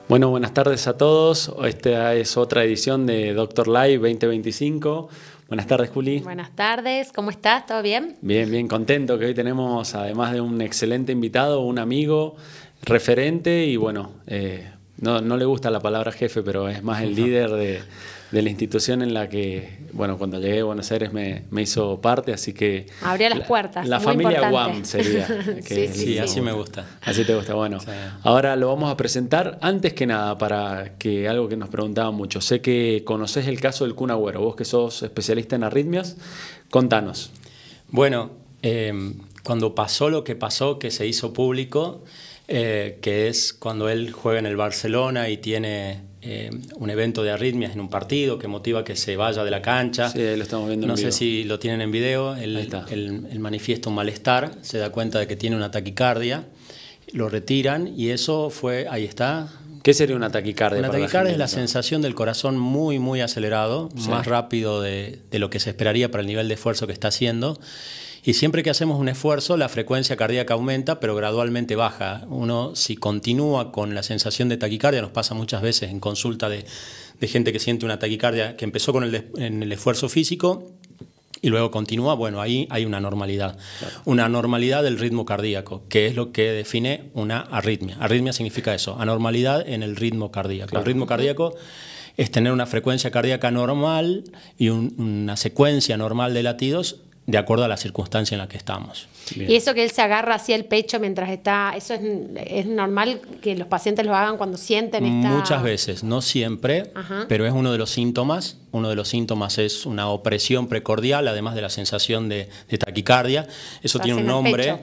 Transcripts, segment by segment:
Bueno, buenas tardes a todos. Esta es otra edición de Doctor Live 2025. Buenas tardes, Juli. Buenas tardes, ¿cómo estás? ¿Todo bien? Bien, bien contento que hoy tenemos, además de un excelente invitado, un amigo, referente y bueno, no le gusta la palabra jefe, pero es más el líder de la institución en la que, bueno, cuando llegué a Buenos Aires me hizo parte, así que... Abrió las puertas, La muy familia importante. Guam sería. Sí, así me gusta. Así te gusta, bueno. Sí. Ahora lo vamos a presentar. Antes que nada, para que algo que nos preguntaban mucho, sé que conocés el caso del Kun Agüero, vos que sos especialista en arritmias, contanos. Bueno, cuando pasó lo que pasó, que se hizo público, que es cuando él juega en el Barcelona y tiene un evento de arritmias en un partido que motiva que se vaya de la cancha. Sí, ahí lo estamos viendo en No vivo. sé si lo tienen en video. Ahí está. Él manifiesta un malestar, se da cuenta de que tiene una taquicardia, lo retiran y eso fue, ahí está. ¿Qué sería una taquicardia? Una para taquicardia es la gente? sensación del corazón muy, muy acelerado, Sí. más rápido de lo que se esperaría para el nivel de esfuerzo que está haciendo. Y siempre que hacemos un esfuerzo, la frecuencia cardíaca aumenta, pero gradualmente baja. Uno, si continúa con la sensación de taquicardia, nos pasa muchas veces en consulta de gente que siente una taquicardia que empezó con en el esfuerzo físico y luego continúa, bueno, ahí hay una normalidad. Claro. Una normalidad del ritmo cardíaco, que es lo que define una arritmia. Arritmia significa eso, anormalidad en el ritmo cardíaco. Claro. El ritmo cardíaco es tener una frecuencia cardíaca normal y una secuencia normal de latidos de acuerdo a la circunstancia en la que estamos. Bien. Y eso que él se agarra hacia el pecho mientras está, ¿eso es normal que los pacientes lo hagan cuando sienten esta...? Muchas veces, no siempre, Ajá. pero es uno de los síntomas. Uno de los síntomas es una opresión precordial, además de la sensación de taquicardia. Eso tiene un en el nombre, pecho.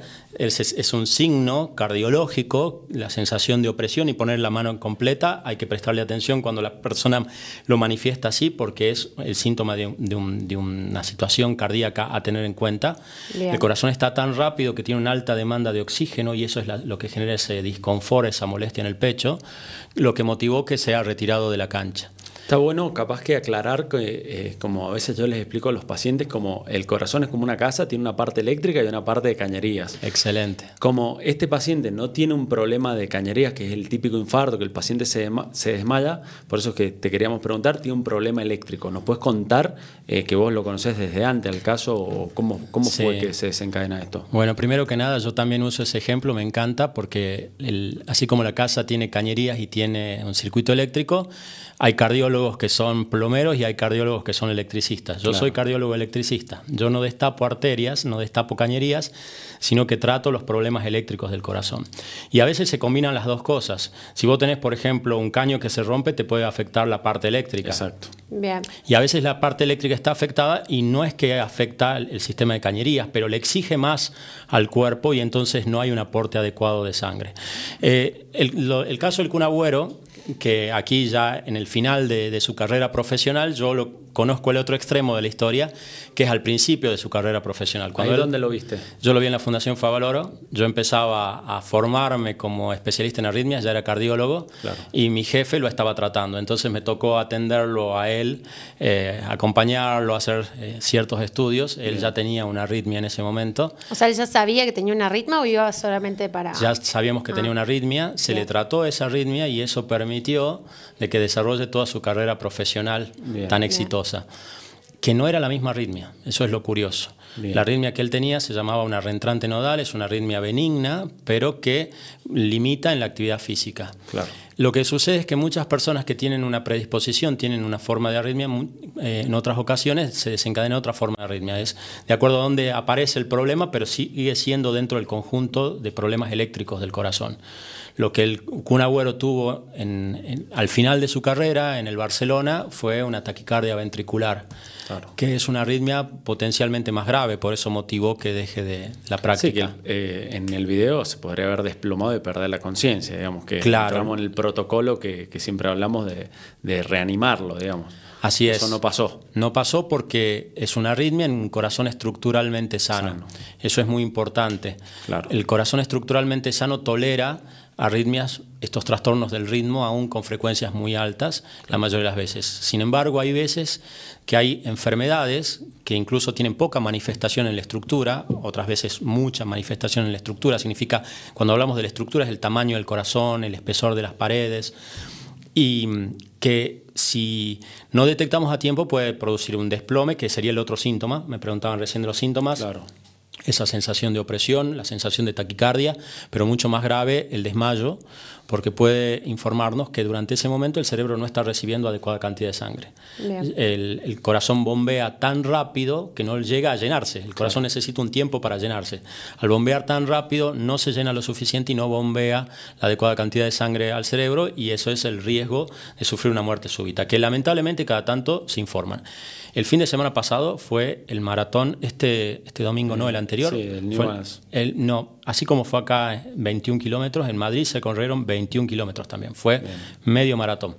es un signo cardiológico, la sensación de opresión y poner la mano en completa. Hay que prestarle atención cuando la persona lo manifiesta así, porque es el síntoma de una situación cardíaca a tener en cuenta. Bien. El corazón está tan rápido que tiene una alta demanda de oxígeno y eso es lo que genera ese disconfort, esa molestia en el pecho, lo que motivó que sea retirado de la cancha. Está bueno capaz que aclarar que, como a veces yo les explico a los pacientes, como el corazón es como una casa, tiene una parte eléctrica y una parte de cañerías. Excelente. Como este paciente no tiene un problema de cañerías, que es el típico infarto, que el paciente se desmaya, por eso es que te queríamos preguntar, tiene un problema eléctrico. ¿Nos puedes contar que vos lo conocés desde antes al caso o cómo Sí. fue que se desencadena esto? Bueno, primero que nada, yo también uso ese ejemplo, me encanta, porque así como la casa tiene cañerías y tiene un circuito eléctrico, hay cardiólogos que son plomeros y hay cardiólogos que son electricistas. Yo Claro. soy cardiólogo electricista. Yo no destapo arterias, no destapo cañerías, sino que trato los problemas eléctricos del corazón. Y a veces se combinan las dos cosas. Si vos tenés, por ejemplo, un caño que se rompe, te puede afectar la parte eléctrica. Exacto. Bien. Y a veces la parte eléctrica está afectada y no es que afecta el sistema de cañerías, pero le exige más al cuerpo y entonces no hay un aporte adecuado de sangre. El caso del Kun Agüero, que aquí ya en el final de su carrera profesional, yo conozco el otro extremo de la historia, que es al principio de su carrera profesional. ¿Dónde lo viste? Yo lo vi en la Fundación Favaloro, yo empezaba a formarme como especialista en arritmias, ya era cardiólogo, Claro. y mi jefe lo estaba tratando, entonces me tocó atenderlo a él, acompañarlo, hacer ciertos estudios. Él ya tenía una arritmia en ese momento. O sea, ¿él ya sabía que tenía una arritmia o iba solamente para...? Ya sabíamos que tenía una arritmia, se Bien. le trató esa arritmia y eso permitió de que desarrolle toda su carrera profesional Bien. tan Bien. exitosa. Que no era la misma arritmia, eso es lo curioso. Bien. La arritmia que él tenía se llamaba una reentrante nodal, es una arritmia benigna, pero que limita en la actividad física. Claro. Lo que sucede es que muchas personas que tienen una predisposición, tienen una forma de arritmia, en otras ocasiones se desencadena otra forma de arritmia. Es de acuerdo a dónde aparece el problema, pero sigue siendo dentro del conjunto de problemas eléctricos del corazón. Lo que el Kun Agüero tuvo al final de su carrera en el Barcelona fue una taquicardia ventricular, Claro. que es una arritmia potencialmente más grave, por eso motivó que deje de la Sí, práctica. que en el video se podría haber desplomado y perder la conciencia, digamos, que Claro. entramos en el protocolo que siempre hablamos de reanimarlo, digamos. Así es. Eso no pasó. No pasó porque es una arritmia en un corazón estructuralmente sano. Sano. Eso es muy importante. Claro. El corazón estructuralmente sano tolera arritmias, estos trastornos del ritmo, aún con frecuencias muy altas, la mayoría de las veces. Sin embargo, hay veces que hay enfermedades que incluso tienen poca manifestación en la estructura, otras veces mucha manifestación en la estructura. Significa, cuando hablamos de la estructura, es el tamaño del corazón, el espesor de las paredes, y que si no detectamos a tiempo puede producir un desplome, que sería el otro síntoma. Me preguntaban recién de los síntomas. Claro. Esa sensación de opresión, la sensación de taquicardia, pero mucho más grave el desmayo, porque puede informarnos que durante ese momento el cerebro no está recibiendo adecuada cantidad de sangre. El corazón bombea tan rápido que no llega a llenarse. El corazón necesita un tiempo para llenarse. Al bombear tan rápido no se llena lo suficiente y no bombea la adecuada cantidad de sangre al cerebro, y eso es el riesgo de sufrir una muerte súbita, que lamentablemente cada tanto se informan. El fin de semana pasado fue el maratón, este domingo no, el anterior. Sí, el New Balance. No, así como fue acá 21 kilómetros, en Madrid se corrieron 21 kilómetros también. Fue medio maratón.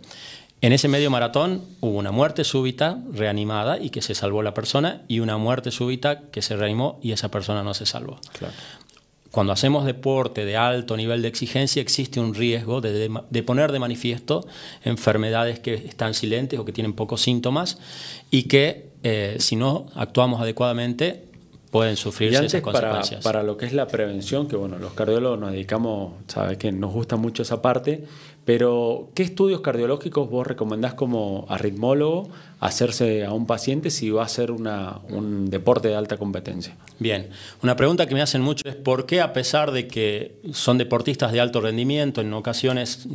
En ese medio maratón hubo una muerte súbita reanimada y que se salvó la persona, y una muerte súbita que se reanimó y esa persona no se salvó. Claro. Cuando hacemos deporte de alto nivel de exigencia, existe un riesgo de poner de manifiesto enfermedades que están silentes o que tienen pocos síntomas, y que si no actuamos adecuadamente pueden sufrirse esas consecuencias. Para lo que es la prevención, que bueno, los cardiólogos nos dedicamos, sabes que nos gusta mucho esa parte, pero ¿qué estudios cardiológicos vos recomendás como arritmólogo hacerse a un paciente si va a hacer un deporte de alta competencia? Bien, una pregunta que me hacen mucho es ¿por qué, a pesar de que son deportistas de alto rendimiento, en ocasiones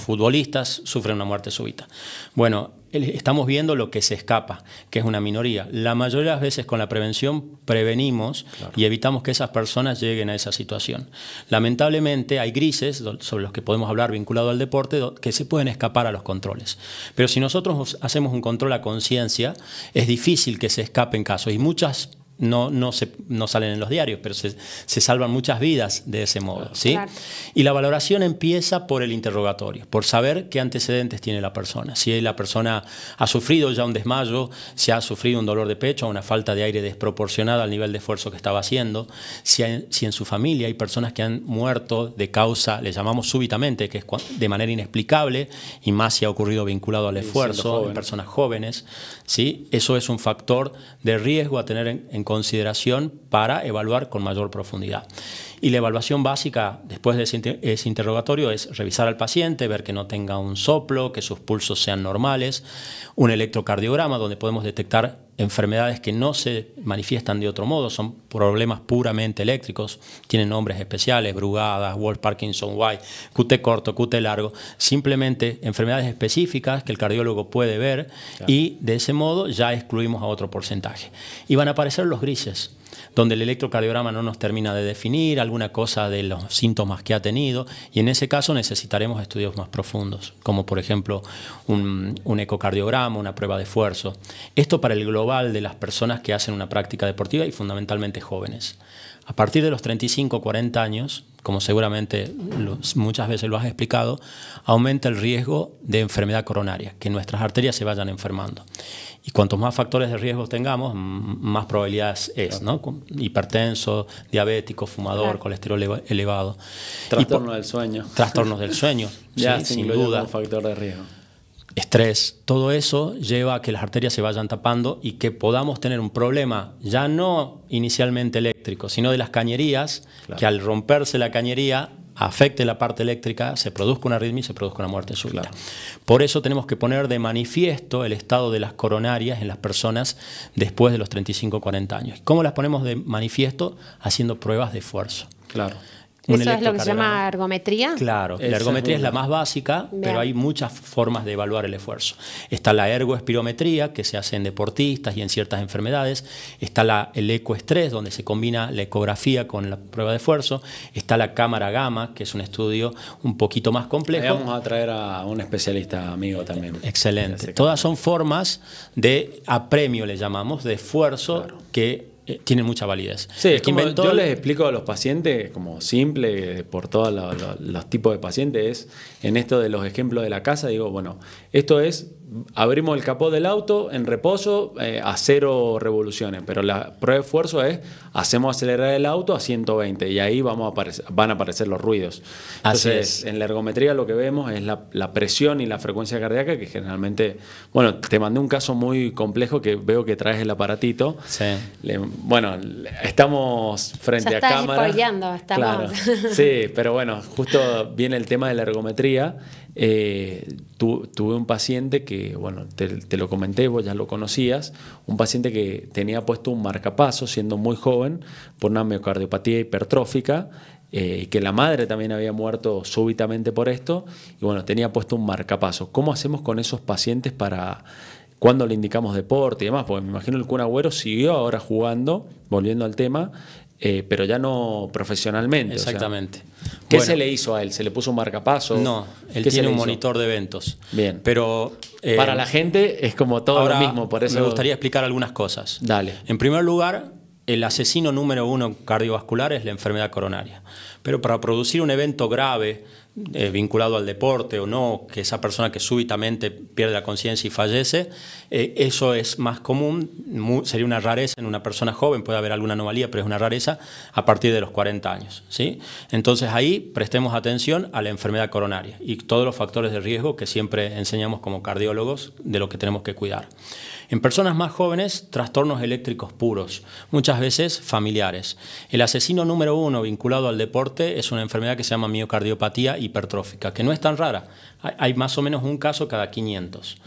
futbolistas, sufren una muerte súbita? Bueno, estamos viendo lo que se escapa, que es una minoría. La mayoría de las veces con la prevención prevenimos, claro, y evitamos que esas personas lleguen a esa situación. Lamentablemente hay grises sobre los que podemos hablar vinculado al deporte que se pueden escapar a los controles. Pero si nosotros hacemos un control a conciencia, es difícil que se escapen casos, y muchas no salen en los diarios, pero se salvan muchas vidas de ese modo, ¿sí? Claro. Y la valoración empieza por el interrogatorio, por saber qué antecedentes tiene la persona. Si la persona ha sufrido ya un desmayo, si ha sufrido un dolor de pecho, una falta de aire desproporcionada al nivel de esfuerzo que estaba haciendo, si en su familia hay personas que han muerto de causa, le llamamos súbitamente, que es de manera inexplicable, y más si ha ocurrido vinculado al esfuerzo, en personas jóvenes, ¿sí? Eso es un factor de riesgo a tener en consideración para evaluar con mayor profundidad. Y la evaluación básica después de ese interrogatorio es revisar al paciente, ver que no tenga un soplo, que sus pulsos sean normales, un electrocardiograma donde podemos detectar enfermedades que no se manifiestan de otro modo, son problemas puramente eléctricos, tienen nombres especiales, Brugada, Wolff-Parkinson-White, QT corto, QT largo, simplemente enfermedades específicas que el cardiólogo puede ver, claro, y de ese modo ya excluimos a otro porcentaje. Y van a aparecer los grises, donde el electrocardiograma no nos termina de definir alguna cosa de los síntomas que ha tenido, y en ese caso necesitaremos estudios más profundos, como por ejemplo un ecocardiograma, una prueba de esfuerzo. Esto para el global de las personas que hacen una práctica deportiva y fundamentalmente jóvenes. A partir de los 35 o 40 años, como seguramente muchas veces lo has explicado, aumenta el riesgo de enfermedad coronaria, que nuestras arterias se vayan enfermando. Y cuantos más factores de riesgo tengamos, más probabilidades es, ¿no? Hipertenso, diabético, fumador, claro, colesterol elevado. Trastornos del sueño. Trastornos del sueño, ya, sí, sin duda. Un factor de riesgo. Estrés, todo eso lleva a que las arterias se vayan tapando y que podamos tener un problema ya no inicialmente eléctrico, sino de las cañerías, claro, que al romperse la cañería afecte la parte eléctrica, se produzca una arritmia y se produzca una muerte súbita. Claro. Por eso tenemos que poner de manifiesto el estado de las coronarias en las personas después de los 35 o 40 años. ¿Cómo las ponemos de manifiesto? Haciendo pruebas de esfuerzo. Claro. ¿Eso es lo que se llama ergometría? Claro, la ergometría es la más básica, bien, pero hay muchas formas de evaluar el esfuerzo. Está la ergoespirometría, que se hace en deportistas y en ciertas enfermedades. Está el ecoestrés, donde se combina la ecografía con la prueba de esfuerzo. Está la cámara gamma, que es un estudio un poquito más complejo. Ahí vamos a traer a un especialista amigo también. Excelente. Todas son formas de apremio, le llamamos, de esfuerzo, claro, que tienen mucha validez. Sí, yo les explico a los pacientes, como simple, por todos los tipos de pacientes, en esto de los ejemplos de la casa, digo, bueno, esto es abrimos el capó del auto en reposo a 0 revoluciones, pero la prueba de esfuerzo es hacemos acelerar el auto a 120 y ahí van a aparecer los ruidos. Entonces, en la ergometría lo que vemos es la presión y la frecuencia cardíaca, que generalmente, bueno, te mandé un caso muy complejo que veo que traes el aparatito. Sí. Bueno, estamos frente a cámara. Estamos. Claro. Sí, pero bueno, justo viene el tema de la ergometría. Tuve un paciente que, bueno, te lo comenté, vos ya lo conocías, un paciente que tenía puesto un marcapasos siendo muy joven por una miocardiopatía hipertrófica, que la madre también había muerto súbitamente por esto, y bueno, tenía puesto un marcapasos. ¿Cómo hacemos con esos pacientes para cuando le indicamos deporte y demás? Porque me imagino el Kun Agüero siguió ahora jugando, volviendo al tema, pero ya no profesionalmente. Exactamente. O sea, ¿qué se le hizo a él? ¿Se le puso un marcapaso? No, él tiene un monitor de eventos. Bien. Pero para la gente es como todo lo mismo. Por eso me gustaría explicar algunas cosas. Dale. En primer lugar, el asesino número 1 cardiovascular es la enfermedad coronaria. Pero para producir un evento grave vinculado al deporte o no, que esa persona que súbitamente pierde la conciencia y fallece, eso es más común, sería una rareza en una persona joven, puede haber alguna anomalía, pero es una rareza a partir de los 40 años, ¿sí? Entonces ahí prestemos atención a la enfermedad coronaria y todos los factores de riesgo que siempre enseñamos como cardiólogos de lo que tenemos que cuidar. En personas más jóvenes, trastornos eléctricos puros, muchas veces familiares. El asesino número 1 vinculado al deporte es una enfermedad que se llama miocardiopatía hipertrófica, que no es tan rara. Hay más o menos un caso cada 500.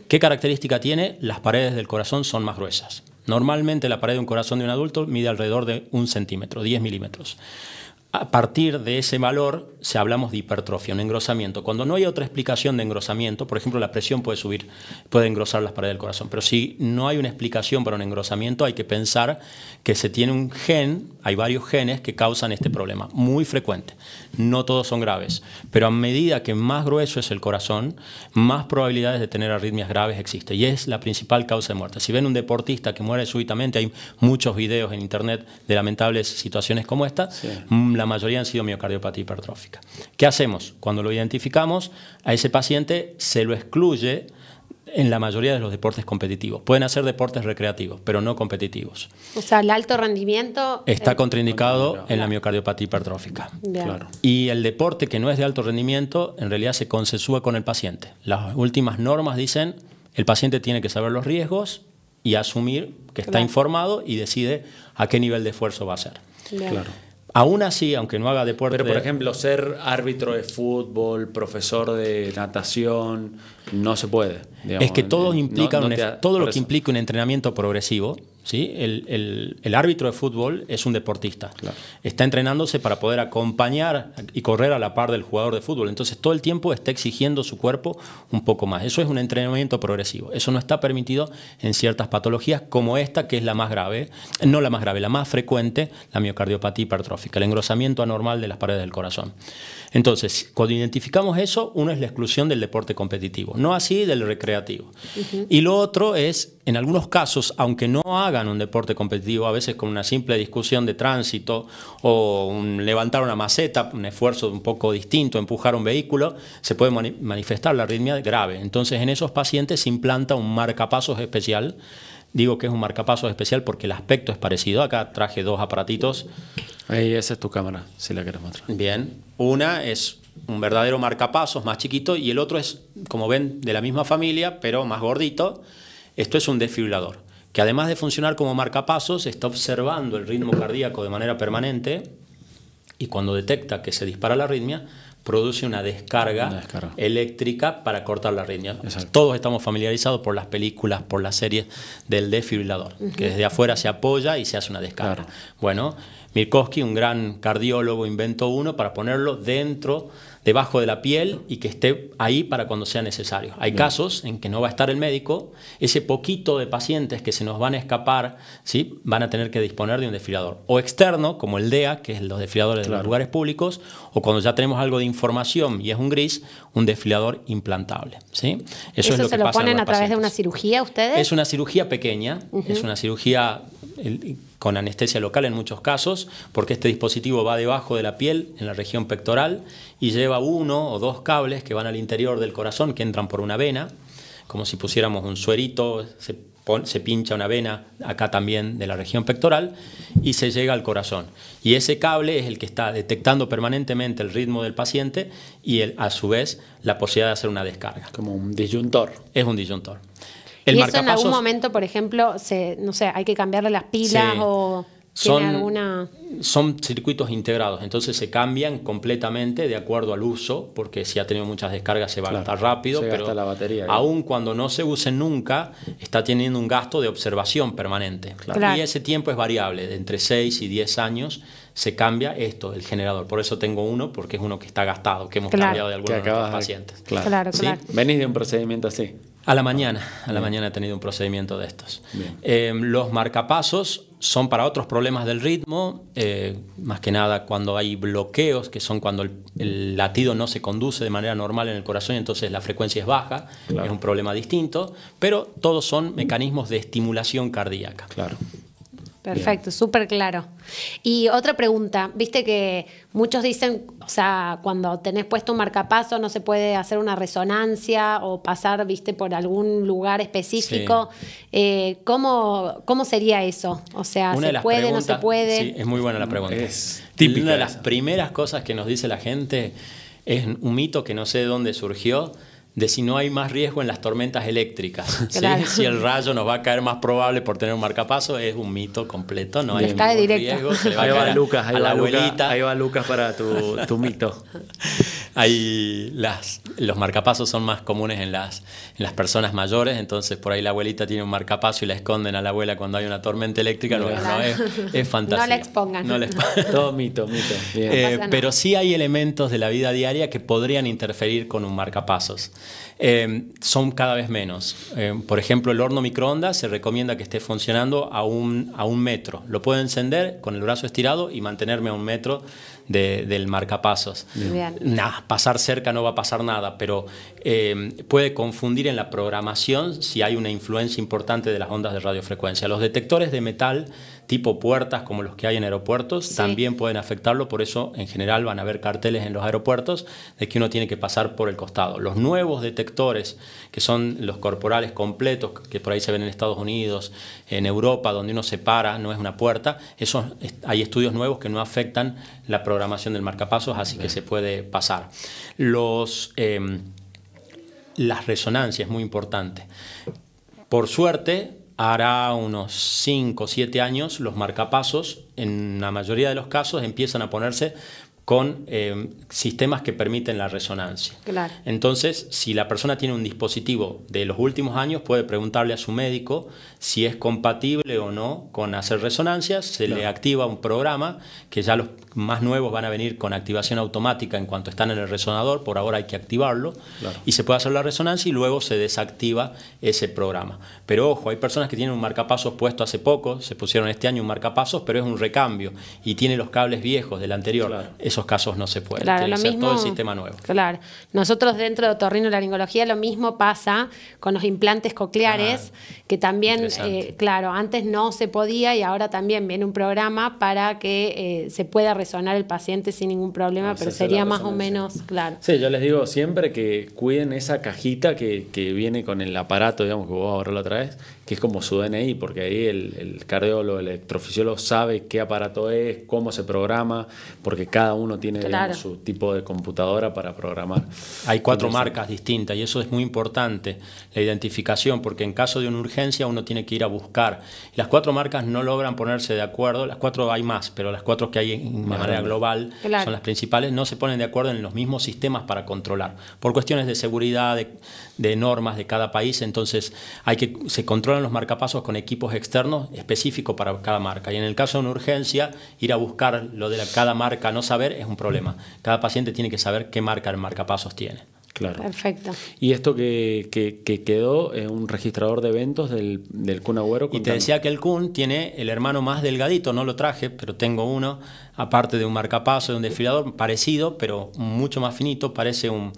¿Qué característica tiene? Las paredes del corazón son más gruesas. Normalmente la pared de un corazón de un adulto mide alrededor de 1 centímetro, 10 milímetros. A partir de ese valor hablamos de hipertrofia, un engrosamiento. Cuando no hay otra explicación de engrosamiento, por ejemplo, la presión puede subir, puede engrosar las paredes del corazón, pero si no hay una explicación para un engrosamiento, hay que pensar que se tiene un gen, hay varios genes que causan este problema, muy frecuente. No todos son graves, pero a medida que más grueso es el corazón, más probabilidades de tener arritmias graves existe y es la principal causa de muerte. Si ven un deportista que muere súbitamente, hay muchos videos en internet de lamentables situaciones como esta. Sí. La mayoría han sido miocardiopatía hipertrófica. ¿Qué hacemos? Cuando lo identificamos, a ese paciente se lo excluye en la mayoría de los deportes competitivos. Pueden hacer deportes recreativos, pero no competitivos. O sea, el alto rendimiento está contraindicado en la miocardiopatía hipertrófica. Claro. Y el deporte que no es de alto rendimiento, en realidad se consensúa con el paciente. Las últimas normas dicen el paciente tiene que saber los riesgos y asumir que está informado y decide a qué nivel de esfuerzo va a hacer. Claro. Aún así, aunque no haga deporte... Pero, por ejemplo, ser árbitro de fútbol, profesor de natación, no se puede. Digamos, es que todo lo que implica un entrenamiento progresivo, ¿sí? El árbitro de fútbol es un deportista. Claro. Está entrenándose para poder acompañar y correr a la par del jugador de fútbol. Entonces, todo el tiempo está exigiendo su cuerpo un poco más. Eso es un entrenamiento progresivo. Eso no está permitido en ciertas patologías como esta, que es la más grave, no la más grave, la más frecuente, la miocardiopatía hipertrófica, el engrosamiento anormal de las paredes del corazón. Entonces, cuando identificamos eso, uno es la exclusión del deporte competitivo, no así del recreativo. Y lo otro es, en algunos casos, aunque no hagan un deporte competitivo, a veces con una simple discusión de tránsito o levantar una maceta, un esfuerzo un poco distinto, empujar un vehículo, se puede manifestar la arritmia grave. Entonces, en esos pacientes se implanta un marcapasos especial. Digo que es un marcapasos especial porque el aspecto es parecido. Acá traje 2 aparatitos. Ahí, esa es tu cámara, si la querés mostrar. Bien. Una es un verdadero marcapasos más chiquito y el otro es, como ven, de la misma familia, pero más gordito. Esto es un desfibrilador, que además de funcionar como marcapasos, está observando el ritmo cardíaco de manera permanente y cuando detecta que se dispara la arritmia, produce una descarga eléctrica para cortar la arritmia. Exacto. Todos estamos familiarizados por las películas, por las series del desfibrilador, que desde afuera se apoya y se hace una descarga. Claro. Bueno, Minkowski, un gran cardiólogo, inventó uno para ponerlo debajo de la piel y que esté ahí para cuando sea necesario. Hay casos en que no va a estar el médico, ese poquito de pacientes que se nos van a escapar, ¿sí? Van a tener que disponer de un desfibrilador. O externo, como el DEA, que es los desfibriladores de los lugares públicos, o cuando ya tenemos algo de información y es un gris, un desfibrilador implantable, ¿sí? ¿Eso es lo se lo ponen a través de una cirugía ustedes? Es una cirugía pequeña, es una cirugía con anestesia local en muchos casos, porque este dispositivo va debajo de la piel, en la región pectoral, y lleva 1 o 2 cables que van al interior del corazón, que entran por una vena, como si pusiéramos un suerito, se pincha una vena acá también de la región pectoral y se llega al corazón. Y ese cable es el que está detectando permanentemente el ritmo del paciente y a su vez la posibilidad de hacer una descarga. Como un disyuntor. Es un disyuntor. ¿Y eso en algún momento, por ejemplo, no sé, hay que cambiarle las pilas o tiene alguna...? Son circuitos integrados, entonces se cambian completamente de acuerdo al uso, porque si ha tenido muchas descargas se va a gastar rápido, se pero gasta la batería, aún cuando no se usen nunca, está teniendo un gasto de observación permanente. Claro. Y ese tiempo es variable, de entre 6 y 10 años se cambia el generador. Por eso tengo uno, porque es uno que está gastado, que hemos cambiado de algunos de nuestros pacientes. Claro. ¿Sí? ¿Venís de un procedimiento así? A la mañana he tenido un procedimiento de estos. Los marcapasos son para otros problemas del ritmo, más que nada cuando hay bloqueos, que son cuando el latido no se conduce de manera normal en el corazón y entonces la frecuencia es baja, es un problema distinto, pero todos son mecanismos de estimulación cardíaca. Claro. Perfecto, súper claro. Y otra pregunta, viste que muchos dicen, o sea, cuando tenés puesto un marcapaso no se puede hacer una resonancia o pasar, viste, por algún lugar específico. Sí. ¿Cómo sería eso? O sea, ¿se puede, no se puede? Sí, es muy buena la pregunta. Es típica. Una de las primeras cosas que nos dice la gente es un mito que no sé de dónde surgió, de si no hay más riesgo en las tormentas eléctricas. Claro. ¿Sí? Si el rayo nos va a caer más probable por tener un marcapaso, es un mito completo. No hay ningún riesgo. Se le va a caer Lucas, a la abuelita. Ahí va Lucas para tu mito. Los marcapasos son más comunes en las personas mayores, entonces por ahí la abuelita tiene un marcapaso y la esconden a la abuela cuando hay una tormenta eléctrica. No, es fantasía. No la expongan. Todo mito. Bien. Pero sí hay elementos de la vida diaria que podrían interferir con un marcapasos. Son cada vez menos. Por ejemplo, el horno microondas se recomienda que esté funcionando a un metro. Lo puedo encender con el brazo estirado y mantenerme a 1 metro del marcapasos. Pasar cerca no va a pasar nada, pero puede confundir en la programación si hay una influencia importante de las ondas de radiofrecuencia. Los detectores de metal tipo puertas como los que hay en aeropuertos también pueden afectarlo, por eso en general van a haber carteles en los aeropuertos de que uno tiene que pasar por el costado. Los nuevos detectores, que son los corporales completos, que por ahí se ven en Estados Unidos, en Europa, donde uno se para, no es una puerta, hay estudios nuevos que no afectan la programación del marcapasos, así que se puede pasar. Las resonancias es muy importante. Por suerte, hará unos 5 o 7 años, los marcapasos, en la mayoría de los casos, empiezan a ponerse con sistemas que permiten la resonancia. Claro. Entonces, si la persona tiene un dispositivo de los últimos años, puede preguntarle a su médico si es compatible o no con hacer resonancias. Se le activa un programa, que ya los más nuevos van a venir con activación automática en cuanto están en el resonador, por ahora hay que activarlo, y se puede hacer la resonancia y luego se desactiva ese programa. Pero ojo, hay personas que tienen un marcapasos puesto hace poco, se pusieron este año un marcapasos, pero es un recambio y tiene los cables viejos del anterior. Esos casos no se pueden. Claro, tiene que ser mismo, todo el sistema nuevo. Claro. Nosotros dentro de otorrinolaringología lo mismo pasa con los implantes cocleares, que también, claro, antes no se podía y ahora también viene un programa para que se pueda resonar el paciente sin ningún problema, pero sería más o menos, claro. Sí, yo les digo siempre que cuiden esa cajita que viene con el aparato, digamos, que vos ahora la traes, que es como su DNI, porque ahí el cardiólogo, el electrofisiólogo sabe qué aparato es, cómo se programa, porque cada uno tiene digamos, su tipo de computadora para programar. Hay 4 marcas distintas y eso es muy importante, la identificación, porque en caso de una urgencia uno tiene que ir a buscar. Las 4 marcas no logran ponerse de acuerdo, las 4 hay más, pero las 4 que hay de manera global son las principales, no se ponen de acuerdo en los mismos sistemas para controlar, por cuestiones de seguridad, de normas de cada país, entonces se controlan los marcapasos con equipos externos específicos para cada marca, y en el caso de una urgencia, ir a buscar lo de cada marca, no saber, es un problema. Cada paciente tiene que saber qué marca el marcapasos tiene. Claro. Perfecto. Y esto que quedó es un registrador de eventos del Kun Agüero. Y te decía que el Kun tiene el hermano más delgadito, no lo traje, pero tengo uno aparte de un marcapaso, de un desfibrilador, parecido, pero mucho más finito, parece un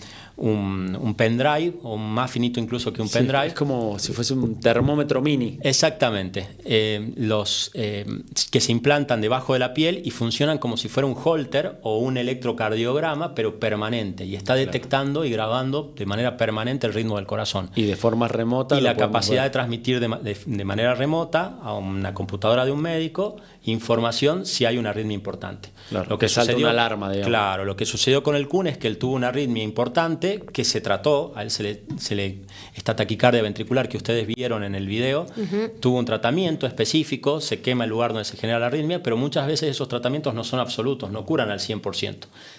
pendrive, o más finito incluso que un pendrive. Es como si fuese un termómetro mini. Exactamente, que se implantan debajo de la piel y funcionan como si fuera un holter o un electrocardiograma, pero permanente, y está detectando y grabando de manera permanente el ritmo del corazón. Y de forma remota. Y la capacidad de transmitir de manera remota a una computadora de un médico información si hay una arritmia importante. Claro, lo que salta sucedió, una alarma, digamos. Claro, lo que sucedió con el Kun es que él tuvo una arritmia importante que se trató, a él esta taquicardia ventricular que ustedes vieron en el video, tuvo un tratamiento específico, se quema el lugar donde se genera la arritmia, pero muchas veces esos tratamientos no son absolutos, no curan al 100%.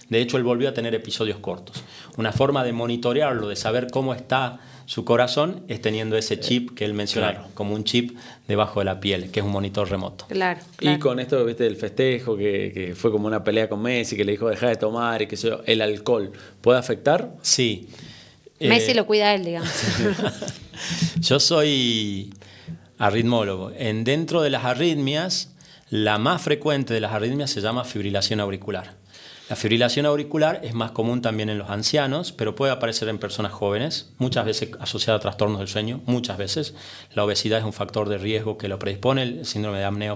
De hecho, él volvió a tener episodios cortos. Una forma de monitorearlo, de saber cómo está su corazón, es teniendo ese chip que él menciona, claro, como un chip debajo de la piel, que es un monitor remoto. Claro. Y con esto, viste, del festejo, que fue como una pelea con Messi, que le dijo dejar de tomar y qué sé yo, ¿el alcohol puede afectar? Sí. Messi lo cuida a él, digamos. Yo soy arritmólogo. Dentro de las arritmias, la más frecuente de las arritmias se llama fibrilación auricular. La fibrilación auricular es más común también en los ancianos, pero puede aparecer en personas jóvenes, muchas veces asociada a trastornos del sueño, muchas veces. La obesidad es un factor de riesgo que lo predispone, el síndrome de apnea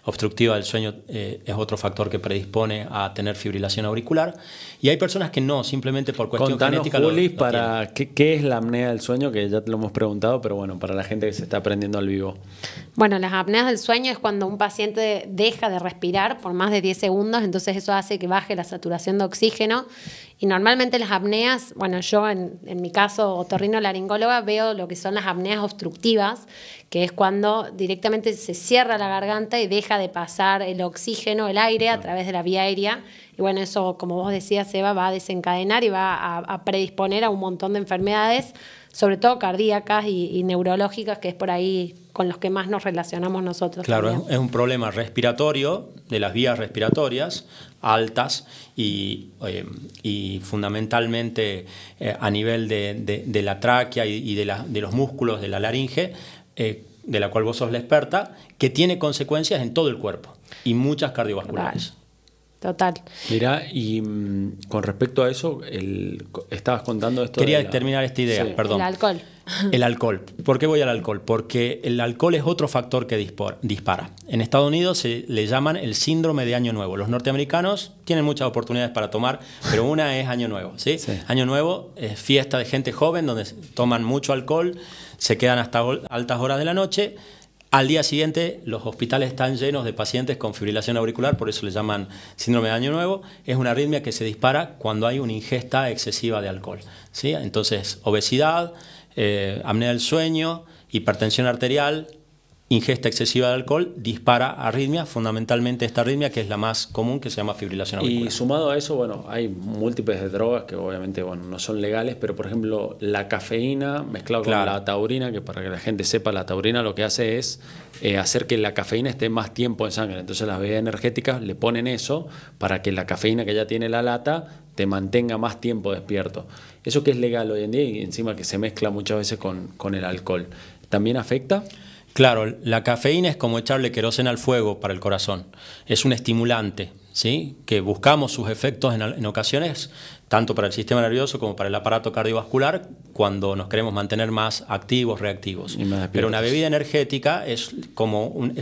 obstructiva del sueño es otro factor que predispone a tener fibrilación auricular. Y hay personas que no, simplemente por cuestión genética. Juli, ¿qué es la apnea del sueño? Que ya te lo hemos preguntado, pero bueno, para la gente que se está aprendiendo al vivo. Bueno, las apneas del sueño es cuando un paciente deja de respirar por más de 10 segundos, entonces eso hace que baje la saturación de oxígeno. Y normalmente las apneas, bueno, yo en mi caso otorrinolaringóloga veo lo que son las apneas obstructivas, que es cuando directamente se cierra la garganta y deja de pasar el oxígeno, el aire a través de la vía aérea. Y bueno, eso, como vos decías, Eva, va a desencadenar y va a predisponer a un montón de enfermedades, sobre todo cardíacas y neurológicas, que es por ahí con los que más nos relacionamos nosotros. Claro, también. Es un problema respiratorio, de las vías respiratorias altas y fundamentalmente a nivel de la tráquea y de los músculos de la laringe, de la cual vos sos la experta, que tiene consecuencias en todo el cuerpo y muchas cardiovasculares. Claro. Total. Mira, y con respecto a eso, estabas contando esto. Quería terminar esta idea, sí, perdón. El alcohol. El alcohol. ¿Por qué voy al alcohol? Porque el alcohol es otro factor que dispara. En Estados Unidos se le llaman el síndrome de Año Nuevo. Los norteamericanos tienen muchas oportunidades para tomar, pero una es Año Nuevo, ¿sí? Sí. Año Nuevo es fiesta de gente joven donde toman mucho alcohol, se quedan hasta altas horas de la noche. Al día siguiente los hospitales están llenos de pacientes con fibrilación auricular, por eso le llaman síndrome de Año Nuevo. Es una arritmia que se dispara cuando hay una ingesta excesiva de alcohol, ¿sí? Entonces, obesidad, apnea del sueño, hipertensión arterial, ingesta excesiva de alcohol, dispara arritmia, fundamentalmente esta arritmia que es la más común, que se llama fibrilación auricular. Y sumado a eso, bueno, hay múltiples de drogas que obviamente no son legales, pero por ejemplo la cafeína mezclado con la taurina, que para que la gente sepa, la taurina lo que hace es hacer que la cafeína esté más tiempo en sangre. Entonces las bebidas energéticas le ponen eso para que la cafeína que ya tiene la lata te mantenga más tiempo despierto. Eso que es legal hoy en día y encima que se mezcla muchas veces con el alcohol, ¿también afecta? Claro, la cafeína es como echarle queroseno al fuego para el corazón. Es un estimulante, ¿sí? Que buscamos sus efectos en ocasiones, tanto para el sistema nervioso como para el aparato cardiovascular, cuando nos queremos mantener más activos, reactivos. Pero una bebida energética es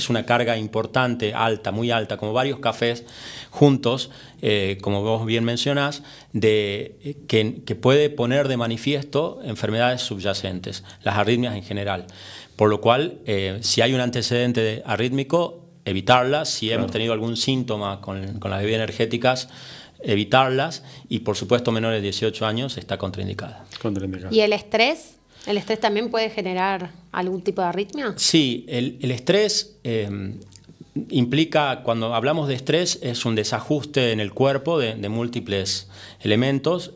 una carga importante, alta, muy alta, como varios cafés juntos, como vos bien mencionás, que puede poner de manifiesto enfermedades subyacentes, las arritmias en general. Por lo cual, si hay un antecedente arrítmico, evitarlas. Si hemos tenido algún síntoma con las bebidas energéticas, evitarlas. Y, por supuesto, menores de 18 años está contraindicada. ¿Y el estrés? ¿El estrés también puede generar algún tipo de arritmia? Sí, el estrés implica, cuando hablamos de estrés, es un desajuste en el cuerpo de múltiples elementos.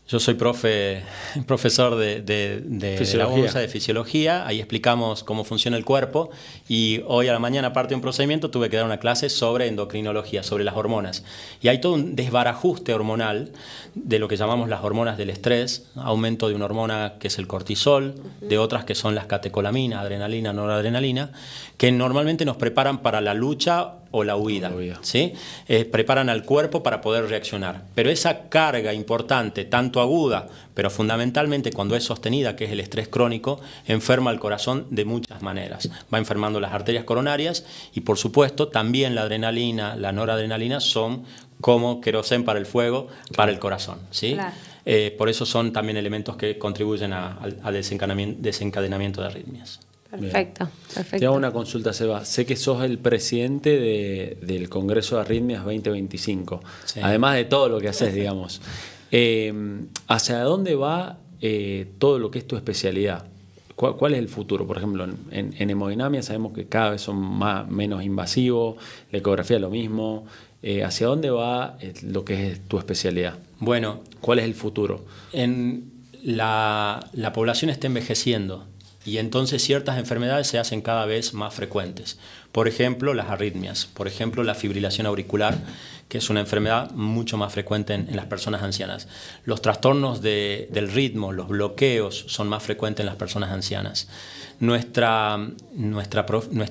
Yo soy profesor de la UNSA de fisiología, ahí explicamos cómo funciona el cuerpo y hoy a la mañana, aparte de un procedimiento, tuve que dar una clase sobre endocrinología, sobre las hormonas. Y hay todo un desbarajuste hormonal de lo que llamamos las hormonas del estrés, aumento de una hormona que es el cortisol, de otras que son las catecolaminas, adrenalina, noradrenalina, que normalmente nos preparan para la lucha o la huida. ¿Sí? Preparan al cuerpo para poder reaccionar. Pero esa carga importante, tanto aguda, pero fundamentalmente cuando es sostenida, que es el estrés crónico, enferma al corazón de muchas maneras. Va enfermando las arterias coronarias y, por supuesto, también la adrenalina, la noradrenalina son como querosén para el fuego, para el corazón. ¿Sí? Claro. Por eso son también elementos que contribuyen al desencadenamiento de arritmias. Perfecto, perfecto. Te hago una consulta, Seba. Sé que sos el presidente del Congreso de Arritmias 2025, sí. Además de todo lo que haces, digamos. ¿Hacia dónde va todo lo que es tu especialidad? ¿Cuál es el futuro? Por ejemplo, en hemodinamia sabemos que cada vez son menos invasivos, la ecografía lo mismo. ¿Hacia dónde va lo que es tu especialidad? Bueno, ¿cuál es el futuro? La población está envejeciendo y entonces ciertas enfermedades se hacen cada vez más frecuentes. Por ejemplo, las arritmias, por ejemplo, la fibrilación auricular, que es una enfermedad mucho más frecuente en las personas ancianas. Los trastornos del ritmo, los bloqueos son más frecuentes en las personas ancianas. Nuestra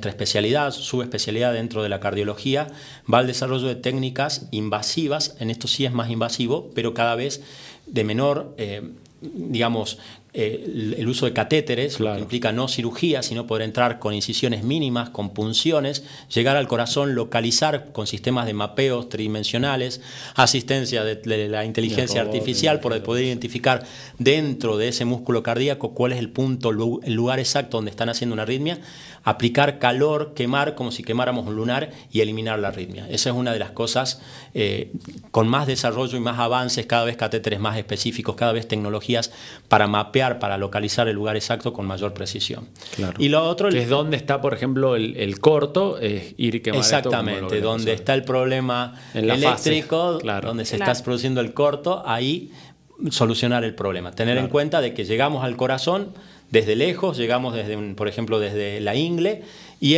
especialidad, subespecialidad dentro de la cardiología, va al desarrollo de técnicas invasivas, en esto sí es más invasivo, pero cada vez de menor, digamos, el uso de catéteres, claro, que implica no cirugía, sino poder entrar con incisiones mínimas, con punciones, llegar al corazón, localizar con sistemas de mapeos tridimensionales, asistencia de la inteligencia artificial, para poder identificar dentro de ese músculo cardíaco cuál es el punto, el lugar exacto donde están haciendo una arritmia, aplicar calor, quemar como si quemáramos un lunar y eliminar la arritmia. Esa es una de las cosas con más desarrollo y más avances, cada vez catéteres más específicos, cada vez tecnologías para mapear, para localizar el lugar exacto con mayor precisión. Claro. Y lo otro, que es donde está, por ejemplo, el corto, es ir y quemar. Exactamente, esto donde está el problema eléctrico, fase, claro, donde se está produciendo el corto, ahí solucionar el problema. Tener en cuenta de que llegamos al corazón desde lejos, llegamos desde, por ejemplo, desde la ingle y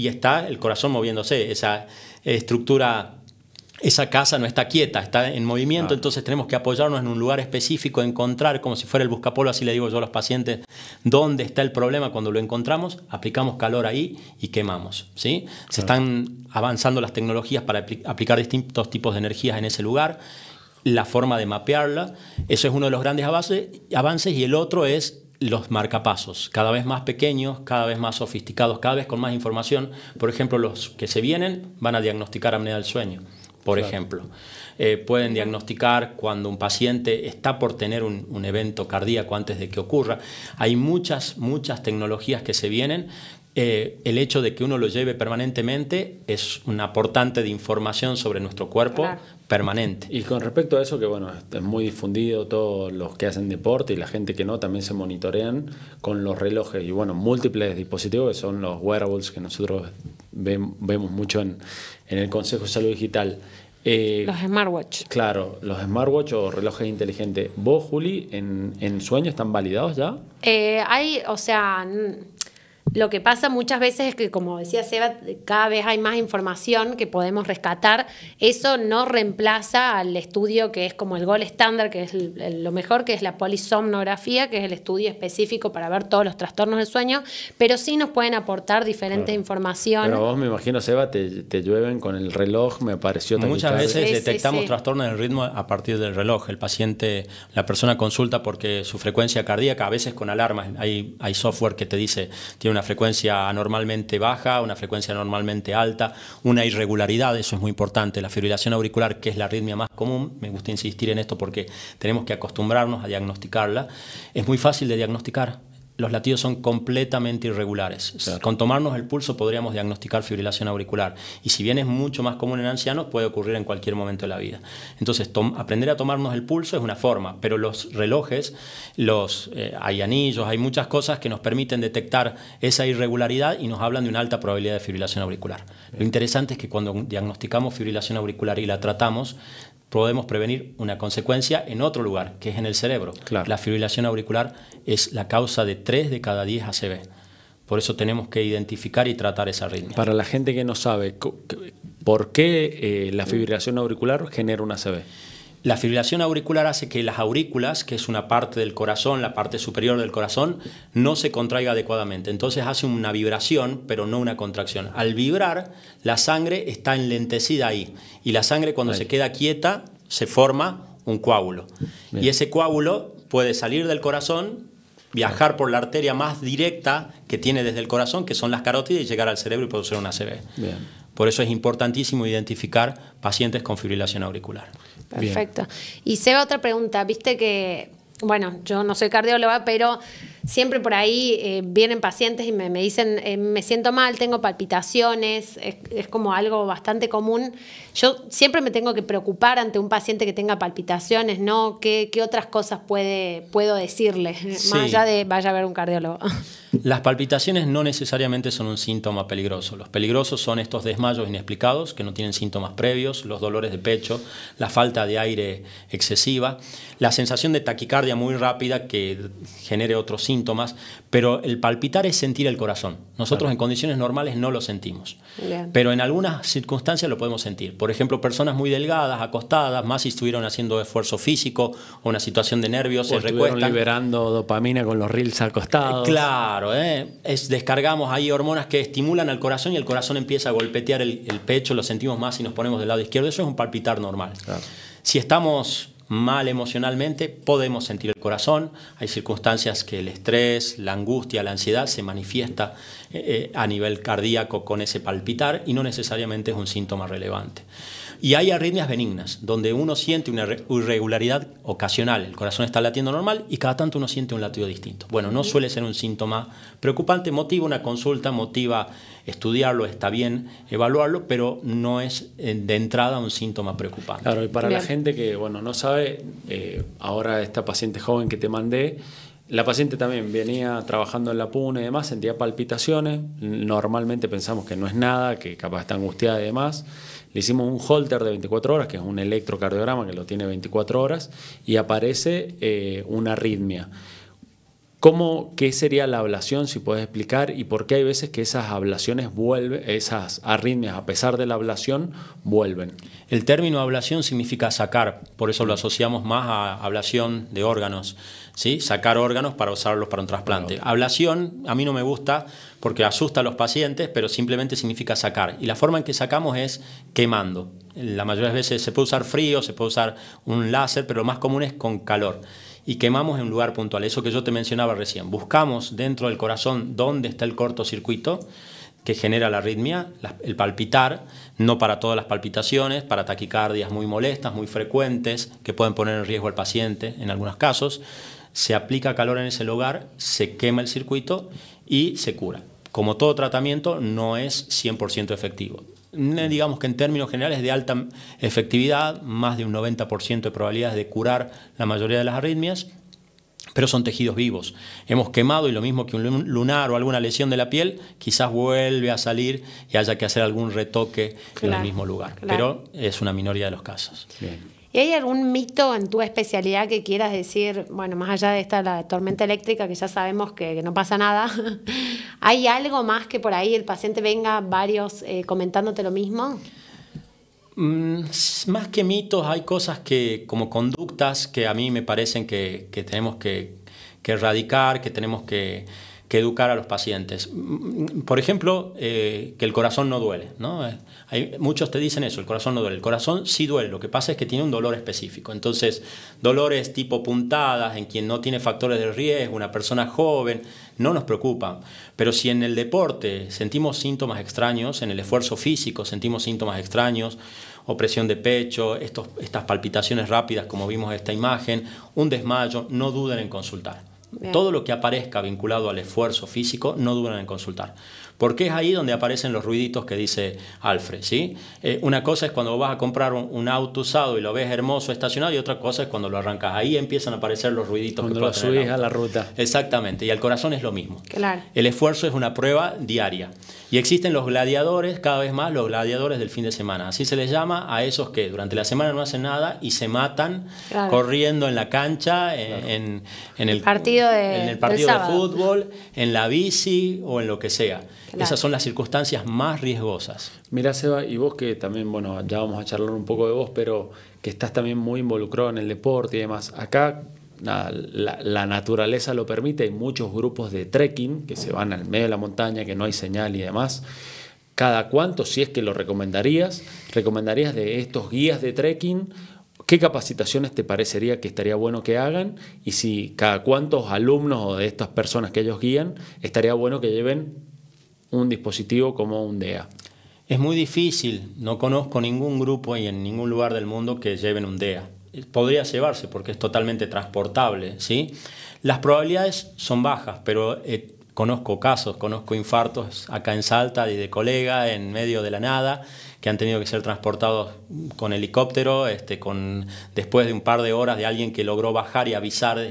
está el corazón moviéndose, esa estructura. Esa casa no está quieta, está en movimiento, claro, entonces tenemos que apoyarnos en un lugar específico, encontrar, como si fuera el buscapolvo, así le digo yo a los pacientes, dónde está el problema. Cuando lo encontramos, aplicamos calor ahí y quemamos, ¿sí? Claro. Se están avanzando las tecnologías para aplicar distintos tipos de energías en ese lugar, la forma de mapearla, eso es uno de los grandes avances y el otro es los marcapasos, cada vez más pequeños, cada vez más sofisticados, cada vez con más información. Por ejemplo, los que se vienen van a diagnosticar apnea del sueño. Por ejemplo, pueden diagnosticar cuando un paciente está por tener un evento cardíaco antes de que ocurra. Hay muchas tecnologías que se vienen. El hecho de que uno lo lleve permanentemente es un aportante de información sobre nuestro cuerpo, claro, permanente. Y con respecto a eso, que bueno, es muy difundido, todos los que hacen deporte y la gente que no, también se monitorean con los relojes y bueno, múltiples dispositivos que son los wearables que nosotros vemos mucho en el Consejo de Salud Digital. Los smartwatch. Claro, los smartwatch o relojes inteligentes. ¿Vos, Juli, en sueño están validados ya? O sea, lo que pasa muchas veces es que, como decía Seba, cada vez hay más información que podemos rescatar. Eso no reemplaza al estudio que es como el gold estándar, que es lo mejor, que es la polisomnografía, que es el estudio específico para ver todos los trastornos del sueño, pero sí nos pueden aportar diferentes información. Pero vos, me imagino, Seba, te llueven con el reloj, me pareció muchas veces detectamos trastornos del ritmo a partir del reloj. El paciente, la persona consulta porque su frecuencia cardíaca, a veces con alarmas, hay software que te dice, tiene una frecuencia anormalmente baja, una frecuencia anormalmente alta, una irregularidad, eso es muy importante. La fibrilación auricular, que es la arritmia más común, me gusta insistir en esto porque tenemos que acostumbrarnos a diagnosticarla, es muy fácil de diagnosticar. Los latidos son completamente irregulares. Claro. Con tomarnos el pulso podríamos diagnosticar fibrilación auricular. Y si bien es mucho más común en ancianos, puede ocurrir en cualquier momento de la vida. Entonces, aprender a tomarnos el pulso es una forma, pero los relojes, hay anillos, hay muchas cosas que nos permiten detectar esa irregularidad y nos hablan de una alta probabilidad de fibrilación auricular. Lo interesante es que cuando diagnosticamos fibrilación auricular y la tratamos, podemos prevenir una consecuencia en otro lugar, que es en el cerebro. Claro. La fibrilación auricular es la causa de 3 de cada 10 ACV. Por eso tenemos que identificar y tratar esa arritmia. Para la gente que no sabe, ¿por qué la fibrilación auricular genera un ACV? La fibrilación auricular hace que las aurículas, que es una parte del corazón, la parte superior del corazón, no se contraiga adecuadamente. Entonces hace una vibración, pero no una contracción. Al vibrar, la sangre está enlentecida ahí. Y la sangre, cuando se queda quieta, se forma un coágulo. Bien. Y ese coágulo puede salir del corazón, viajar por la arteria más directa que tiene desde el corazón, que son las carótidas, y llegar al cerebro y producir una ACV. Bien. Por eso es importantísimo identificar pacientes con fibrilación auricular. Perfecto. Bien. Y Seba, otra pregunta. Viste que, bueno, yo no soy cardióloga, pero siempre por ahí vienen pacientes y me dicen, me siento mal, tengo palpitaciones, es como algo bastante común. Yo siempre me tengo que preocupar ante un paciente que tenga palpitaciones, ¿no? ¿Qué otras cosas puedo decirle? Sí. Más allá de vaya a ver un cardiólogo. Las palpitaciones no necesariamente son un síntoma peligroso. Los peligrosos son estos desmayos inexplicados que no tienen síntomas previos, los dolores de pecho, la falta de aire excesiva, la sensación de taquicardia muy rápida que genere otros síntomas, pero el palpitar es sentir el corazón. Nosotros en condiciones normales no lo sentimos, pero en algunas circunstancias lo podemos sentir. Por ejemplo, personas muy delgadas, acostadas, más si estuvieron haciendo esfuerzo físico o una situación de nervios, se recuestan. Estuvieron liberando dopamina con los reels acostados. Claro, descargamos ahí hormonas que estimulan al corazón y el corazón empieza a golpetear el pecho, lo sentimos más si nos ponemos del lado izquierdo. Eso es un palpitar normal. Claro. Si estamos mal emocionalmente, podemos sentir el corazón. Hay circunstancias que el estrés, la angustia, la ansiedad se manifiesta a nivel cardíaco con ese palpitar y no necesariamente es un síntoma relevante. Y hay arritmias benignas, donde uno siente una irregularidad ocasional. El corazón está latiendo normal y cada tanto uno siente un latido distinto. Bueno, no suele ser un síntoma preocupante, motiva una consulta, motiva estudiarlo, está bien evaluarlo, pero no es de entrada un síntoma preocupante. Claro, y para la gente que no sabe, ahora esta paciente joven que te mandé, la paciente también venía trabajando en la PUNE y demás, sentía palpitaciones, normalmente pensamos que no es nada, que capaz está angustiada y demás. Le hicimos un Holter de 24 horas, que es un electrocardiograma que lo tiene 24 horas, y aparece una arritmia. ¿Qué sería la ablación, si puedes explicar? ¿Y por qué hay veces que esas ablaciones vuelven, esas arritmias, a pesar de la ablación, vuelven? El término ablación significa sacar, por eso lo asociamos más a ablación de órganos, ¿sí? Sacar órganos para usarlos para un trasplante. Claro. Ablación a mí no me gusta porque asusta a los pacientes, pero simplemente significa sacar. Y la forma en que sacamos es quemando. La mayoría de veces se puede usar frío, se puede usar un láser, pero lo más común es con calor. Y quemamos en un lugar puntual, eso que yo te mencionaba recién. Buscamos dentro del corazón dónde está el cortocircuito que genera la arritmia, el palpitar, no para todas las palpitaciones, para taquicardias muy molestas, muy frecuentes, que pueden poner en riesgo al paciente en algunos casos. Se aplica calor en ese lugar, se quema el circuito y se cura. Como todo tratamiento, no es 100% efectivo. Digamos que en términos generales de alta efectividad, más de un 90% de probabilidades de curar la mayoría de las arritmias, pero son tejidos vivos. Hemos quemado y lo mismo que un lunar o alguna lesión de la piel, quizás vuelve a salir y haya que hacer algún retoque en el mismo lugar, pero es una minoría de los casos. Bien. ¿Y hay algún mito en tu especialidad que quieras decir, bueno, más allá de la tormenta eléctrica, que ya sabemos que no pasa nada, ¿hay algo más que por ahí el paciente venga varios comentándote lo mismo? Más que mitos, hay cosas como conductas que a mí me parecen que tenemos que erradicar, que tenemos que educar a los pacientes. Por ejemplo, que el corazón no duele, ¿no? Muchos te dicen eso, el corazón no duele. El corazón sí duele, lo que pasa es que tiene un dolor específico. Entonces, dolores tipo puntadas en quien no tiene factores de riesgo, una persona joven, no nos preocupan. Pero si en el deporte sentimos síntomas extraños, en el esfuerzo físico sentimos síntomas extraños, opresión de pecho, estas palpitaciones rápidas como vimos en esta imagen, un desmayo, no duden en consultar. Bien. Todo lo que aparezca vinculado al esfuerzo físico, no dudan en consultar. Porque es ahí donde aparecen los ruiditos que dice Alfred, ¿sí? Una cosa es cuando vas a comprar un auto usado y lo ves hermoso estacionado, y otra cosa es cuando lo arrancas. Ahí empiezan a aparecer los ruiditos cuando que lo subís a la ruta. Exactamente, y al corazón es lo mismo. Claro. El esfuerzo es una prueba diaria. Y existen los gladiadores, cada vez más los gladiadores del fin de semana. Así se les llama a esos que durante la semana no hacen nada y se matan corriendo en la cancha, en el partido partido en el partido del de sábado. fútbol, en la bici o en lo que sea. Claro. Esas son las circunstancias más riesgosas. Mira, Seba, y vos que también, bueno, ya vamos a charlar un poco de vos, pero que estás también muy involucrado en el deporte y demás. Acá nada, la naturaleza lo permite, hay muchos grupos de trekking que se van al medio de la montaña, que no hay señal y demás. ¿Cada cuánto, si es que lo recomendarías de estos guías de trekking? ¿Qué capacitaciones te parecería que estaría bueno que hagan? Y si cada cuántos alumnos o de estas personas que ellos guían, estaría bueno que lleven un dispositivo como un DEA. Es muy difícil, no conozco ningún grupo y en ningún lugar del mundo que lleven un DEA. Podría llevarse porque es totalmente transportable, ¿sí? Las probabilidades son bajas, pero conozco casos, conozco infartos acá en Salta y de colega en medio de la nada que han tenido que ser transportados con helicóptero, después de un par de horas de alguien que logró bajar y avisar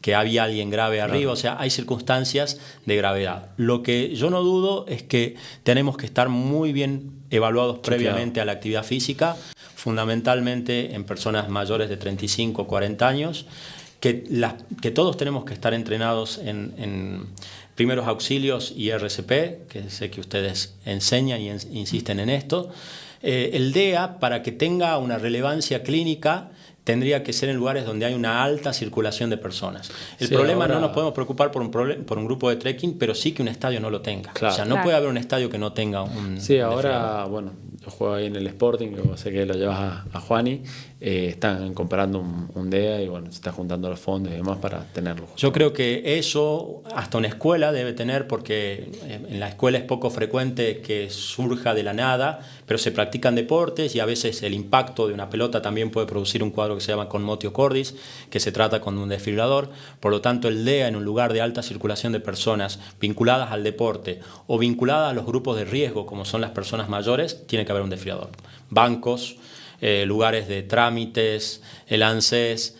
que había alguien grave arriba. O sea, hay circunstancias de gravedad. Lo que yo no dudo es que tenemos que estar muy bien evaluados previamente a la actividad física, fundamentalmente en personas mayores de 35 o 40 años, que todos tenemos que estar entrenados en primeros auxilios y RCP, que sé que ustedes enseñan y insisten en esto. El DEA, para que tenga una relevancia clínica, tendría que ser en lugares donde hay una alta circulación de personas. El problema, no nos podemos preocupar por un grupo de trekking, pero sí que un estadio no lo tenga. Claro. O sea, no puede haber un estadio que no tenga un... Sí, ahora, bueno, yo juego ahí en el Sporting, que sé que lo llevas a Juani, están comprando un DEA y bueno, se está juntando los fondos y demás para tenerlo. Yo creo que eso hasta una escuela debe tener, porque en la escuela es poco frecuente que surja de la nada, pero se practican deportes y a veces el impacto de una pelota también puede producir un cuadro que se llama conmotio cordis, que se trata con un desfibrilador. Por lo tanto, el DEA en un lugar de alta circulación de personas vinculadas al deporte o vinculadas a los grupos de riesgo, como son las personas mayores, tiene que haber un desfibrilador. Bancos, lugares de trámites, el ANSES,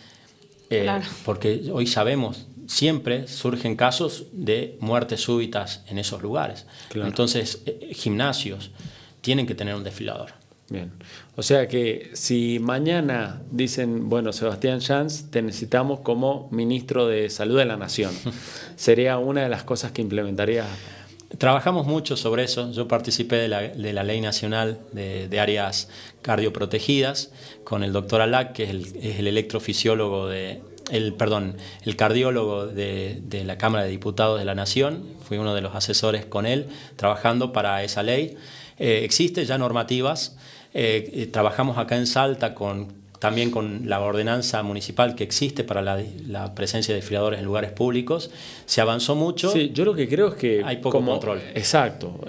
Claro. porque hoy sabemos, siempre surgen casos de muertes súbitas en esos lugares. Claro. Entonces, gimnasios tienen que tener un desfibrilador. Bien, o sea que si mañana dicen, bueno, Sebastián Sanz, te necesitamos como ministro de Salud de la Nación, ¿sería una de las cosas que implementarías? Trabajamos mucho sobre eso. Yo participé de la Ley Nacional de Áreas Cardioprotegidas con el doctor Alac, que es el electrofisiólogo el cardiólogo de la Cámara de Diputados de la Nación. Fui uno de los asesores con él trabajando para esa ley. Existen ya normativas. Trabajamos acá en Salta también con la ordenanza municipal que existe para la presencia de desfibriladores en lugares públicos. Se avanzó mucho. Sí, yo lo que creo es que hay poco control. Exacto.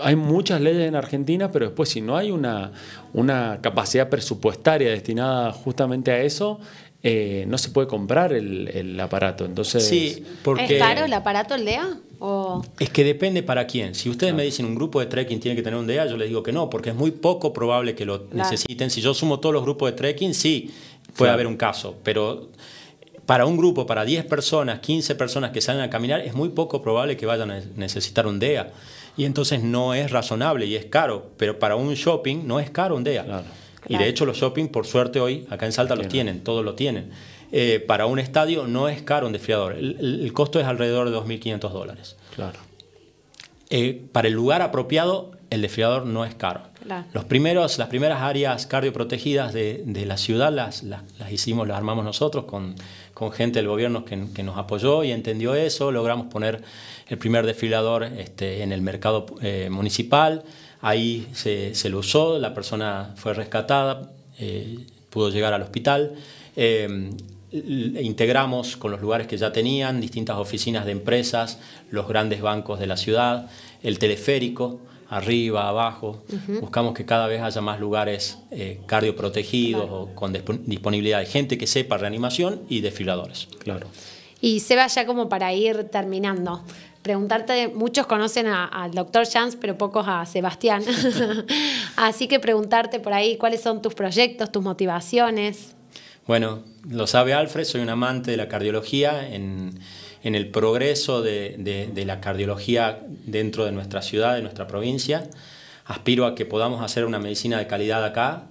Hay muchas leyes en Argentina, pero después si no hay una capacidad presupuestaria destinada justamente a eso, no se puede comprar el aparato. Entonces, sí, porque ¿es caro el aparato, el DEA? ¿O? Es que depende para quién. Si ustedes me dicen un grupo de trekking tiene que tener un DEA, yo les digo que no, porque es muy poco probable que lo necesiten. Si yo sumo todos los grupos de trekking, sí, puede haber un caso, pero para un grupo, para 10 personas, 15 personas que salen a caminar, es muy poco probable que vayan a necesitar un DEA. Y entonces no es razonable y es caro, pero para un shopping no es caro un DEA. Claro. Y de hecho los shopping, por suerte hoy, acá en Salta los tienen, todos lo tienen. Para un estadio no es caro un desfibrilador. El costo es alrededor de $2.500. Claro. Para el lugar apropiado, el desfibrilador no es caro. Claro. Las primeras áreas cardioprotegidas de la ciudad las armamos nosotros con gente del gobierno que nos apoyó y entendió eso. Logramos poner el primer desfibrilador en el mercado municipal. Ahí se lo usó, la persona fue rescatada, pudo llegar al hospital. Integramos con los lugares que ya tenían, distintas oficinas de empresas, los grandes bancos de la ciudad, el teleférico, arriba, abajo. Buscamos que cada vez haya más lugares cardioprotegidos o con disponibilidad de gente que sepa reanimación y desfibriladores. Claro. Y Seba, ya como para ir terminando, preguntarte, muchos conocen al doctor Sanz, pero pocos a Sebastián. Así que preguntarte por ahí cuáles son tus proyectos, tus motivaciones. Bueno, lo sabe Alfred, soy un amante de la cardiología, en el progreso de la cardiología dentro de nuestra ciudad, de nuestra provincia. Aspiro a que podamos hacer una medicina de calidad acá,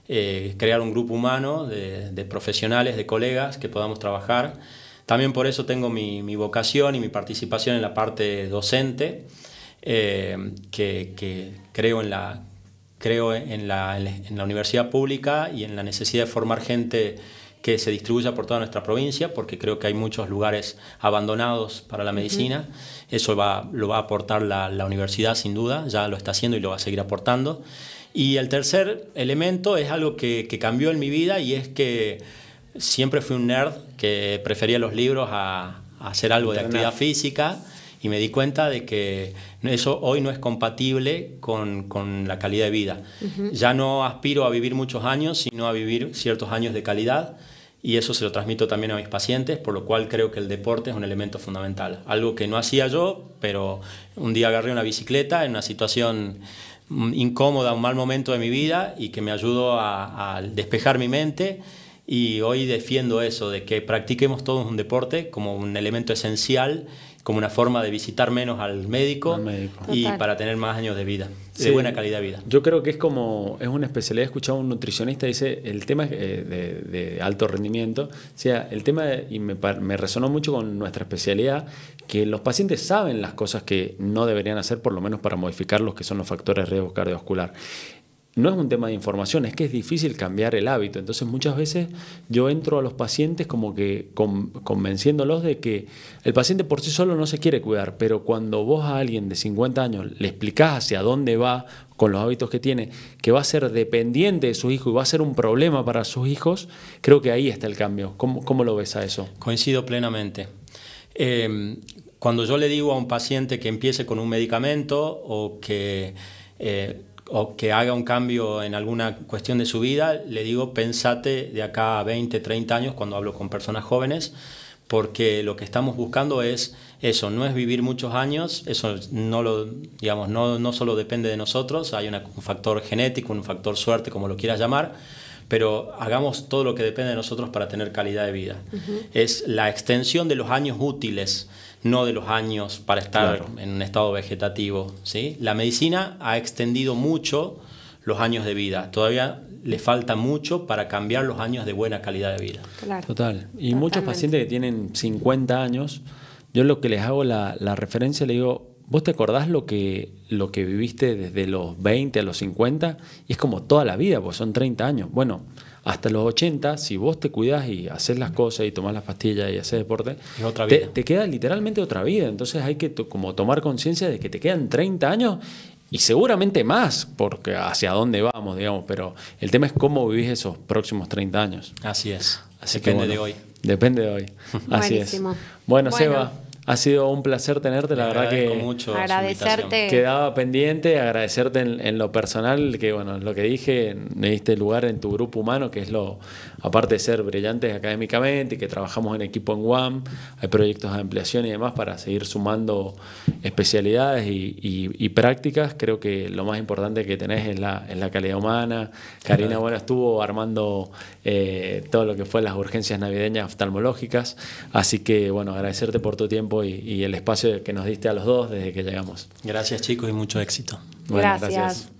crear un grupo humano de profesionales, de colegas que podamos trabajar También por eso tengo mi vocación y mi participación en la parte docente, que creo en la universidad pública y en la necesidad de formar gente que se distribuya por toda nuestra provincia, porque creo que hay muchos lugares abandonados para la medicina. Eso lo va a aportar la universidad, sin duda, ya lo está haciendo y lo va a seguir aportando. Y el tercer elemento es algo que cambió en mi vida, y es que siempre fui un nerd que prefería los libros a hacer algo de actividad física, y me di cuenta de que eso hoy no es compatible con la calidad de vida. Ya no aspiro a vivir muchos años, sino a vivir ciertos años de calidad, y eso se lo transmito también a mis pacientes, por lo cual creo que el deporte es un elemento fundamental. Algo que no hacía yo, pero un día agarré una bicicleta en una situación incómoda, un mal momento de mi vida, y que me ayudó a despejar mi mente. Y hoy defiendo eso, de que practiquemos todos un deporte como un elemento esencial, como una forma de visitar menos al médico y Total. para tener más años de vida, Sí. de buena calidad de vida. Yo creo que es una especialidad. He escuchado a un nutricionista, dice, el tema de alto rendimiento, o sea, el tema, y me resonó mucho con nuestra especialidad, que los pacientes saben las cosas que no deberían hacer, por lo menos para modificar los que son los factores de riesgo cardiovascular. No es un tema de información, es que es difícil cambiar el hábito. Entonces muchas veces yo entro a los pacientes como que convenciéndolos de que el paciente por sí solo no se quiere cuidar, pero cuando vos a alguien de 50 años le explicás hacia dónde va con los hábitos que tiene, que va a ser dependiente de sus hijos y va a ser un problema para sus hijos, creo que ahí está el cambio. ¿Cómo lo ves a eso? Coincido plenamente. Cuando yo le digo a un paciente que empiece con un medicamento o que haga un cambio en alguna cuestión de su vida, le digo, pensate de acá a 20, 30 años cuando hablo con personas jóvenes, porque lo que estamos buscando es eso, no es vivir muchos años, eso no solo depende de nosotros, hay un factor genético, un factor suerte, como lo quieras llamar, pero hagamos todo lo que depende de nosotros para tener calidad de vida. Es la extensión de los años útiles, no de los años para estar en un estado vegetativo, ¿sí? La medicina ha extendido mucho los años de vida. Todavía le falta mucho para cambiar los años de buena calidad de vida. Claro. Total. Y Totalmente. Muchos pacientes que tienen 50 años, yo lo que les hago la referencia, le digo, ¿vos te acordás lo que viviste desde los 20 a los 50? Y es como toda la vida, pues son 30 años. Bueno, hasta los 80, si vos te cuidás y haces las cosas y tomás las pastillas y haces deporte, Es otra vida. te queda literalmente otra vida. Entonces hay que como tomar conciencia de que te quedan 30 años y seguramente más, porque hacia dónde vamos, digamos. Pero el tema es cómo vivís esos próximos 30 años. Así es. Así Depende que, de hoy. Depende de hoy. Así Buenísimo. es. Bueno, Seba, ha sido un placer tenerte. La verdad que mucho su agradecerte. invitación. quedaba pendiente, agradecerte en lo personal, que bueno, lo que dije, me diste lugar en tu grupo humano, que es aparte de ser brillantes académicamente y que trabajamos en equipo en UAM, hay proyectos de ampliación y demás para seguir sumando especialidades y prácticas. Creo que lo más importante que tenés es la calidad humana. Karina, bueno, estuvo armando todo lo que fue las urgencias navideñas oftalmológicas, así que bueno, agradecerte por tu tiempo y el espacio que nos diste a los dos desde que llegamos. Gracias, chicos, y mucho éxito. Bueno, Gracias.